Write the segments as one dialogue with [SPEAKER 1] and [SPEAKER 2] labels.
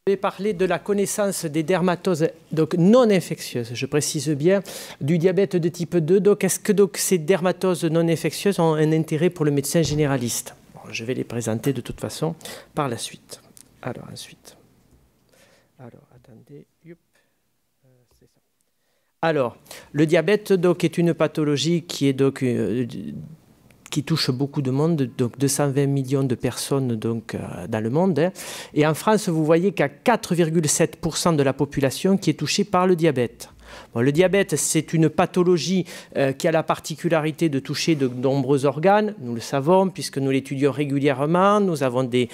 [SPEAKER 1] Je vais parler de la connaissance des dermatoses donc non infectieuses, je précise bien, du diabète de type 2. Donc, est-ce que ces dermatoses non infectieuses ont un intérêt pour le médecin généraliste? Bon, je vais les présenter de toute façon par la suite. Alors, ensuite. Alors, attendez. C'est ça. Alors, le diabète donc, est une pathologie qui est donc... qui touche beaucoup de monde, donc 220 millions de personnes donc, dans le monde. Hein. Et en France, vous voyez qu'il y a 4,7% de la population qui est touchée par le diabète. Bon, le diabète, c'est une pathologie qui a la particularité de toucher de nombreux organes, nous le savons, puisque nous l'étudions régulièrement. Nous avons des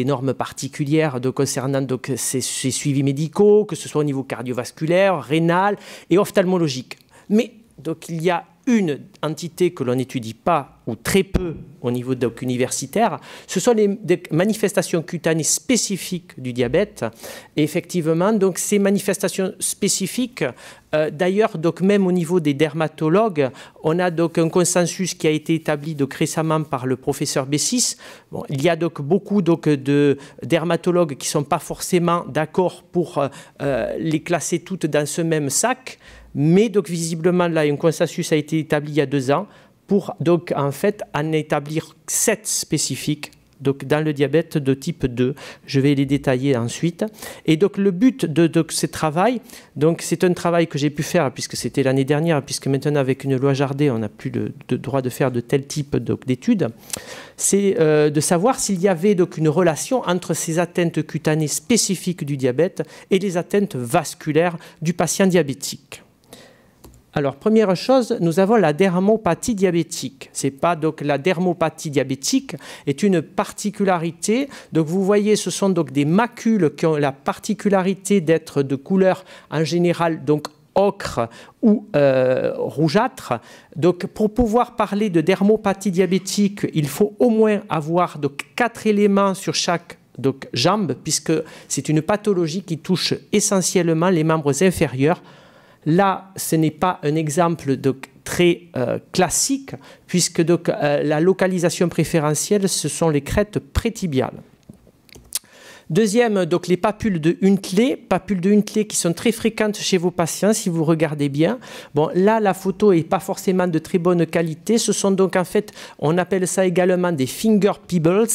[SPEAKER 1] normes particulières concernant donc, ces suivis médicaux, que ce soit au niveau cardiovasculaire, rénal et ophtalmologique. Mais donc, il y a une entité que l'on n'étudie pas ou très peu au niveau universitaire, ce sont les manifestations cutanées spécifiques du diabète. Et effectivement, donc, ces manifestations spécifiques, d'ailleurs, donc, même au niveau des dermatologues, on a donc un consensus qui a été établi donc, récemment par le professeur Bessis. Bon, il y a donc beaucoup donc, de dermatologues qui ne sont pas forcément d'accord pour les classer toutes dans ce même sac. Mais donc visiblement, là, un consensus a été établi il y a 2 ans pour donc en fait en établir 7 spécifiques donc, dans le diabète de type 2. Je vais les détailler ensuite. Et donc le but de ce travail, donc c'est un travail que j'ai pu faire puisque c'était l'année dernière, puisque maintenant avec une loi Jardé, on n'a plus de droit de faire de tel type d'études, c'est de savoir s'il y avait donc une relation entre ces atteintes cutanées spécifiques du diabète et les atteintes vasculaires du patient diabétique. Alors, première chose, nous avons la dermopathie diabétique. C'est pas donc la dermopathie diabétique est une particularité. Donc, vous voyez, ce sont donc des macules qui ont la particularité d'être de couleur en général donc ocre ou rougeâtre. Donc, pour pouvoir parler de dermopathie diabétique, il faut au moins avoir donc 4 éléments sur chaque donc jambe, puisque c'est une pathologie qui touche essentiellement les membres inférieurs. Là, ce n'est pas un exemple donc, très classique, puisque donc, la localisation préférentielle, ce sont les crêtes prétibiales. Deuxième, donc les papules de Huntley qui sont très fréquentes chez vos patients, si vous regardez bien. Bon, là, la photo n'est pas forcément de très bonne qualité. Ce sont donc, en fait, on appelle ça également des finger pebbles.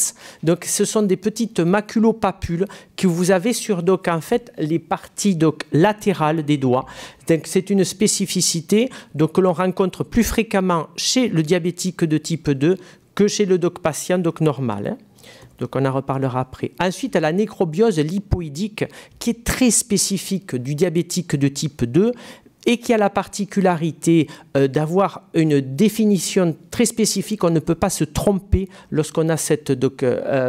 [SPEAKER 1] Donc, ce sont des petites maculopapules que vous avez sur, donc, en fait, les parties donc, latérales des doigts. Donc, c'est une spécificité donc, que l'on rencontre plus fréquemment chez le diabétique de type 2 que chez le patient donc, normal. Hein. Donc on en reparlera après. Ensuite, la nécrobiose lipoïdique qui est très spécifique du diabétique de type 2 et qui a la particularité d'avoir une définition très spécifique. On ne peut pas se tromper lorsqu'on a cette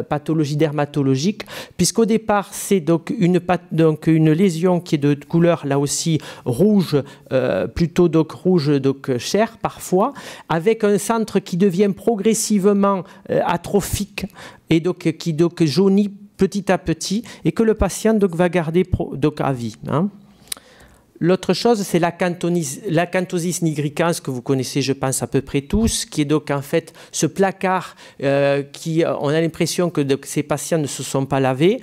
[SPEAKER 1] pathologie dermatologique, puisqu'au départ, c'est donc une lésion qui est de couleur, là aussi, rouge, plutôt donc rouge donc chair parfois, avec un centre qui devient progressivement atrophique et donc, qui donc jaunit petit à petit et que le patient donc, va garder donc, à vie. Hein. L'autre chose, c'est l'acanthosis nigricans, que vous connaissez, je pense, à peu près tous, qui est donc en fait ce placard qui, on a l'impression que donc, ces patients ne se sont pas lavés.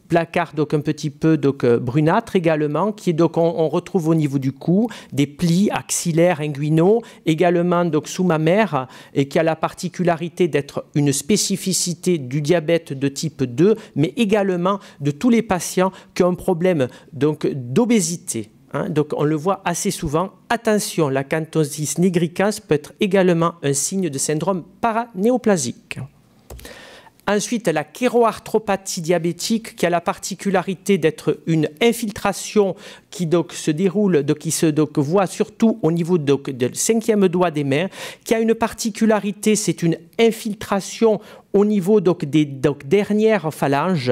[SPEAKER 1] Placard donc un petit peu donc, brunâtre également, qui est donc on retrouve au niveau du cou, des plis axillaires, inguinaux, également donc sous-mammaires, et qui a la particularité d'être une spécificité du diabète de type 2, mais également de tous les patients qui ont un problème donc d'obésité. Hein, donc on le voit assez souvent. Attention, l'acanthosis nigricans peut être également un signe de syndrome paranéoplasique. Ensuite, la chéroarthropathie diabétique qui a la particularité d'être une infiltration qui donc, se déroule, donc, qui se donc, voit surtout au niveau donc, du 5e doigt des mains, qui a une particularité, c'est une infiltration au niveau donc, des dernières phalanges,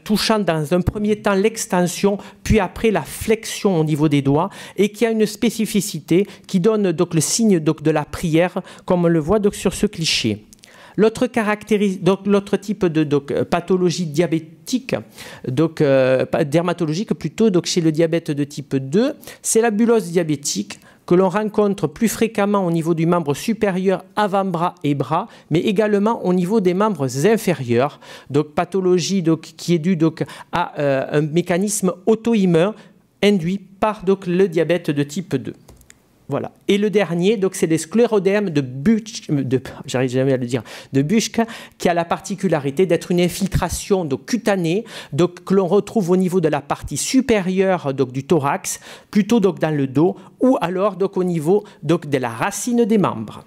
[SPEAKER 1] touchant dans un premier temps l'extension, puis après la flexion au niveau des doigts, et qui a une spécificité qui donne donc, le signe donc, de la prière, comme on le voit donc, sur ce cliché. L'autre type de pathologie diabétique, dermatologique plutôt, donc chez le diabète de type 2, c'est la bullose diabétique que l'on rencontre plus fréquemment au niveau du membre supérieur, avant-bras et bras, mais également au niveau des membres inférieurs. Donc pathologie donc, qui est due donc, à un mécanisme auto-immun induit par donc, le diabète de type 2. Voilà. Et le dernier, c'est les sclérodèmes de Buschke, qui a la particularité d'être une infiltration donc, cutanée que l'on retrouve au niveau de la partie supérieure donc, du thorax, plutôt donc, dans le dos, ou alors donc, au niveau donc, de la racine des membres.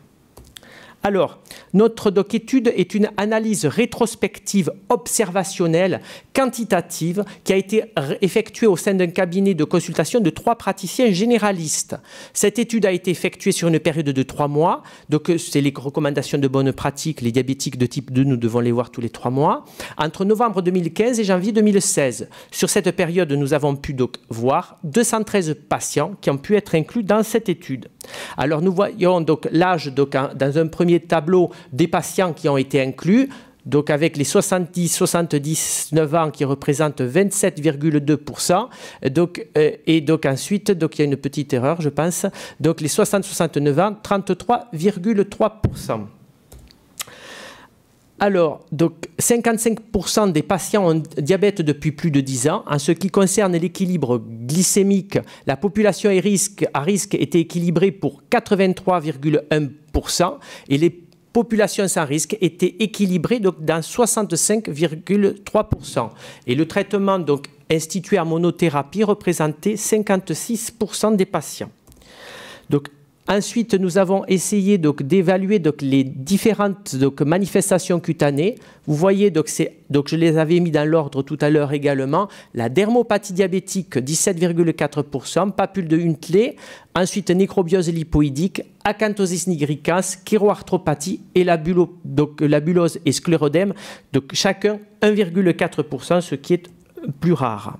[SPEAKER 1] Alors, notre étude est une analyse rétrospective observationnelle quantitative qui a été effectuée au sein d'un cabinet de consultation de 3 praticiens généralistes. Cette étude a été effectuée sur une période de 3 mois. Donc, c'est les recommandations de bonne pratique. Les diabétiques de type 2, nous devons les voir tous les 3 mois. Entre novembre 2015 et janvier 2016. Sur cette période, nous avons pu donc voir 213 patients qui ont pu être inclus dans cette étude. Alors, nous voyons donc l'âge dans un premier tableau des patients qui ont été inclus, donc avec les 70-79 ans qui représentent 27,2%, et donc ensuite, donc il y a une petite erreur, je pense, donc les 60-69 ans, 33,3%. Alors, donc 55% des patients ont diabète depuis plus de 10 ans. En ce qui concerne l'équilibre glycémique, la population à risque était équilibrée pour 83,1% et les populations sans risque étaient équilibrées donc, dans 65,3%. Et le traitement donc, institué en monothérapie représentait 56% des patients. Donc, ensuite, nous avons essayé d'évaluer les différentes manifestations cutanées. Vous voyez, je les avais mis dans l'ordre tout à l'heure également. La dermopathie diabétique, 17,4%, papule de Huntley, ensuite nécrobiose lipoïdique, acanthosis nigricans, chéroarthropathie et la bullose et sclérodème, donc chacun 1,4%, ce qui est plus rare.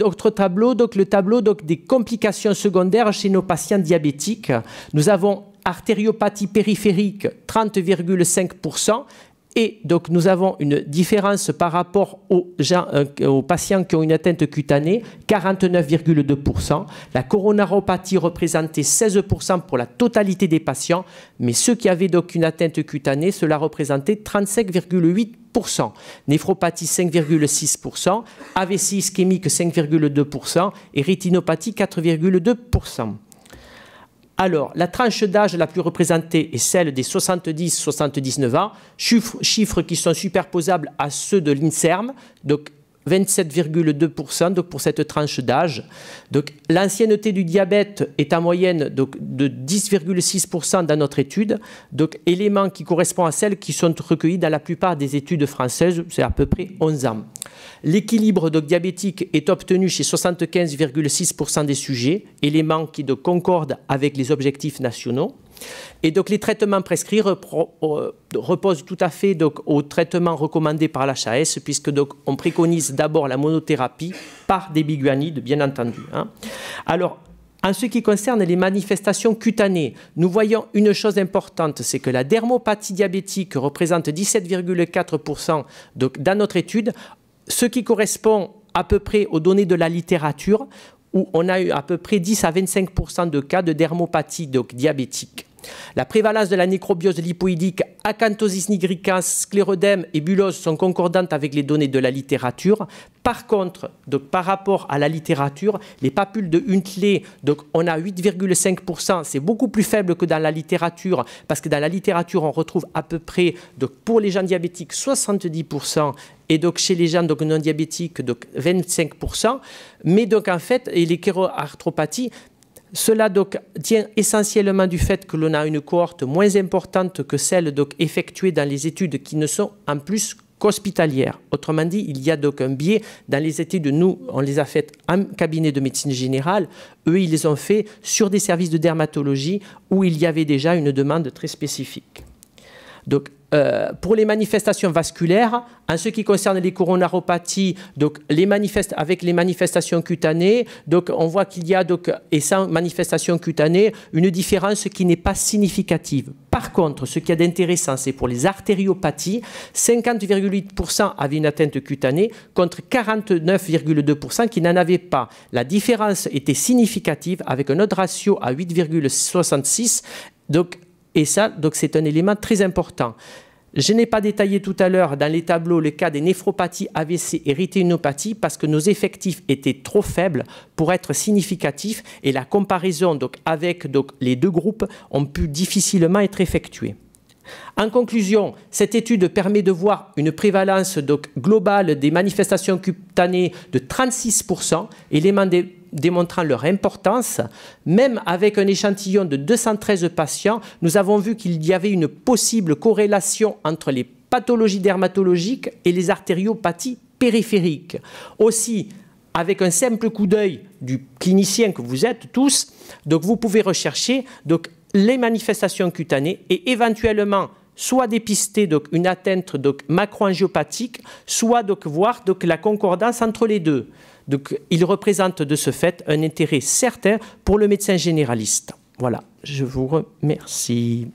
[SPEAKER 1] Autre tableau, le tableau des complications secondaires chez nos patients diabétiques. Nous avons artériopathie périphérique, 30,5%. Et donc, nous avons une différence par rapport aux patients qui ont une atteinte cutanée, 49,2%. La coronaropathie représentait 16% pour la totalité des patients, mais ceux qui avaient donc une atteinte cutanée, cela représentait 35,8%. Néphropathie, 5,6%. AVC ischémique, 5,2%. Et rétinopathie, 4,2%. Alors, la tranche d'âge la plus représentée est celle des 70-79 ans, chiffres qui sont superposables à ceux de l'INSERM, donc 27,2% pour cette tranche d'âge. Donc, l'ancienneté du diabète est en moyenne de 10,6% dans notre étude, donc élément qui correspond à celles qui sont recueillies dans la plupart des études françaises, c'est à peu près 11 ans. L'équilibre diabétique est obtenu chez 75,6% des sujets, élément qui concorde avec les objectifs nationaux. Et donc les traitements prescrits reposent tout à fait aux traitements recommandés par l'HAS, puisque on préconise d'abord la monothérapie par des biguanides, bien entendu. Alors, en ce qui concerne les manifestations cutanées, nous voyons une chose importante, c'est que la dermopathie diabétique représente 17,4% dans notre étude, ce qui correspond à peu près aux données de la littérature, où on a eu à peu près 10 à 25% de cas de dermopathie diabétique. La prévalence de la nécrobiose lipoïdique, acanthosis nigricans, sclérodème et bullose sont concordantes avec les données de la littérature. Par contre, par rapport à la littérature, les papules de Huntley, on a 8,5%, c'est beaucoup plus faible que dans la littérature, parce que dans la littérature, on retrouve à peu près, pour les gens diabétiques, 70%, et chez les gens non diabétiques, 25%. Mais en fait, et les chéroarthropathies, cela tient essentiellement du fait que l'on a une cohorte moins importante que celle effectuée dans les études qui ne sont en plus qu'hospitalières. Autrement dit, il y a un biais dans les études. Nous, on les a faites en cabinet de médecine générale. Eux, ils les ont fait sur des services de dermatologie où il y avait déjà une demande très spécifique. Donc, pour les manifestations vasculaires, en ce qui concerne les coronaropathies, donc avec les manifestations cutanées, donc on voit qu'il y a et sans manifestation cutanée une différence qui n'est pas significative. Par contre, ce qu'il y a d'intéressant, c'est pour les artériopathies, 50,8% avaient une atteinte cutanée contre 49,2% qui n'en avaient pas. La différence était significative avec un autre ratio à 8,66. Et ça, c'est un élément très important. Je n'ai pas détaillé tout à l'heure dans les tableaux le cas des néphropathies AVC et rétinopathie parce que nos effectifs étaient trop faibles pour être significatifs et la comparaison avec les deux groupes ont pu difficilement être effectuée. En conclusion, cette étude permet de voir une prévalence globale des manifestations cutanées de 36%, élément démontrant leur importance. Même avec un échantillon de 213 patients, nous avons vu qu'il y avait une possible corrélation entre les pathologies dermatologiques et les artériopathies périphériques. Aussi, avec un simple coup d'œil du clinicien que vous êtes tous, vous pouvez rechercher les manifestations cutanées et éventuellement soit dépister une atteinte macroangiopathique, soit voir la concordance entre les deux. Il représente de ce fait un intérêt certain pour le médecin généraliste. Voilà, je vous remercie.